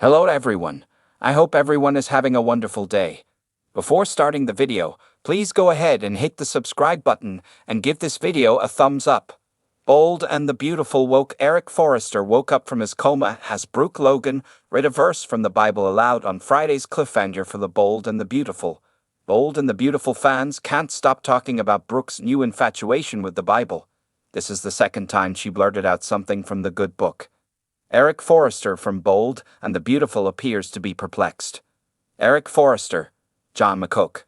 Hello everyone. I hope everyone is having a wonderful day. Before starting the video, please go ahead and hit the subscribe button and give this video a thumbs up. Bold and the Beautiful Eric Forrester woke up from his coma as Brooke Logan read a verse from the Bible aloud on Friday's cliffhanger for the Bold and the Beautiful. Bold and the Beautiful fans can't stop talking about Brooke's new infatuation with the Bible. This is the second time she blurted out something from the good book. Eric Forrester from Bold and the Beautiful appears to be perplexed. Eric Forrester, John McCook,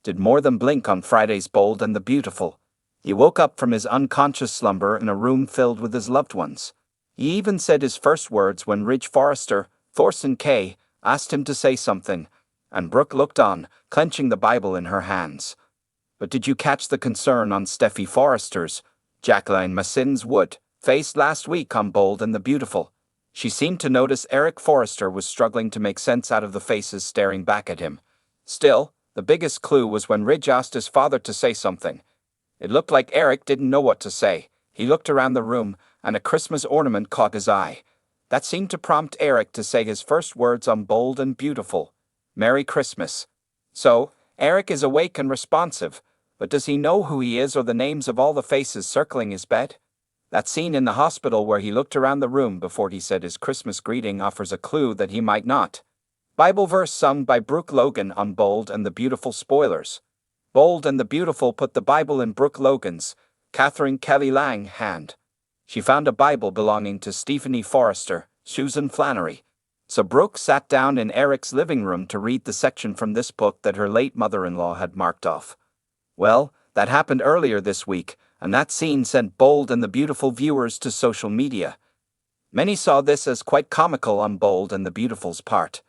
did more than blink on Friday's Bold and the Beautiful. He woke up from his unconscious slumber in a room filled with his loved ones. He even said his first words when Ridge Forrester, Thorson K., asked him to say something, and Brooke looked on, clenching the Bible in her hands. But did you catch the concern on Steffi Forrester's, Jacqueline Massin's Wood, face last week on Bold and the Beautiful? She seemed to notice Eric Forrester was struggling to make sense out of the faces staring back at him. Still, the biggest clue was when Ridge asked his father to say something. It looked like Eric didn't know what to say. He looked around the room, and a Christmas ornament caught his eye. That seemed to prompt Eric to say his first words on Bold and Beautiful. Merry Christmas. So, Eric is awake and responsive, but does he know who he is or the names of all the faces circling his bed? That scene in the hospital where he looked around the room before he said his Christmas greeting offers a clue that he might not. Bible verse sung by Brooke Logan on Bold and the Beautiful spoilers. Bold and the Beautiful put the Bible in Brooke Logan's, Catherine Kelly Lang, hand. She found a Bible belonging to Stephanie Forrester, Susan Flannery. So Brooke sat down in Eric's living room to read the section from this book that her late mother-in-law had marked off. Well, that happened earlier this week, and that scene sent Bold and the Beautiful viewers to social media. Many saw this as quite comical on Bold and the Beautiful's part.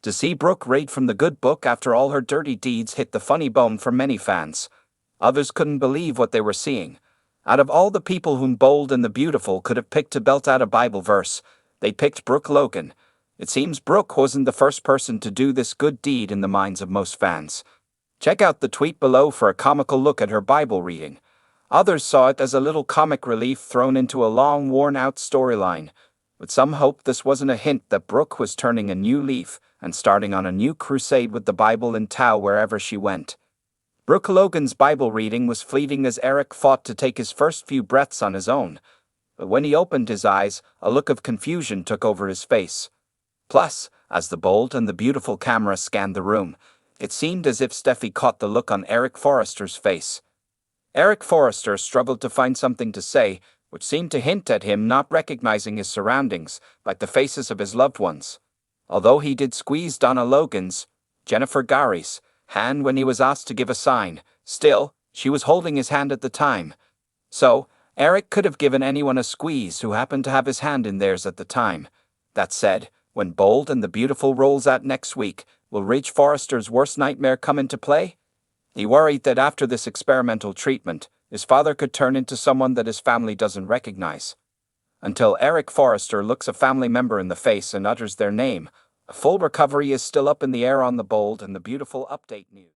To see Brooke read from the good book after all her dirty deeds hit the funny bone for many fans. Others couldn't believe what they were seeing. Out of all the people whom Bold and the Beautiful could have picked to belt out a Bible verse, they picked Brooke Logan. It seems Brooke wasn't the first person to do this good deed in the minds of most fans. Check out the tweet below for a comical look at her Bible reading. Others saw it as a little comic relief thrown into a long, worn-out storyline, but some hoped this wasn't a hint that Brooke was turning a new leaf and starting on a new crusade with the Bible in tow wherever she went. Brooke Logan's Bible reading was fleeting as Eric fought to take his first few breaths on his own, but when he opened his eyes, a look of confusion took over his face. Plus, as the Bold and the Beautiful camera scanned the room, it seemed as if Steffi caught the look on Eric Forrester's face. Eric Forrester struggled to find something to say, which seemed to hint at him not recognizing his surroundings, like the faces of his loved ones. Although he did squeeze Donna Logan's, Jennifer Gary's, hand when he was asked to give a sign, still, she was holding his hand at the time. So, Eric could have given anyone a squeeze who happened to have his hand in theirs at the time. That said, when Bold and the Beautiful rolls out next week, will Ridge Forrester's worst nightmare come into play? He worried that after this experimental treatment, his father could turn into someone that his family doesn't recognize. Until Eric Forrester looks a family member in the face and utters their name, a full recovery is still up in the air on the Bold and the Beautiful update news.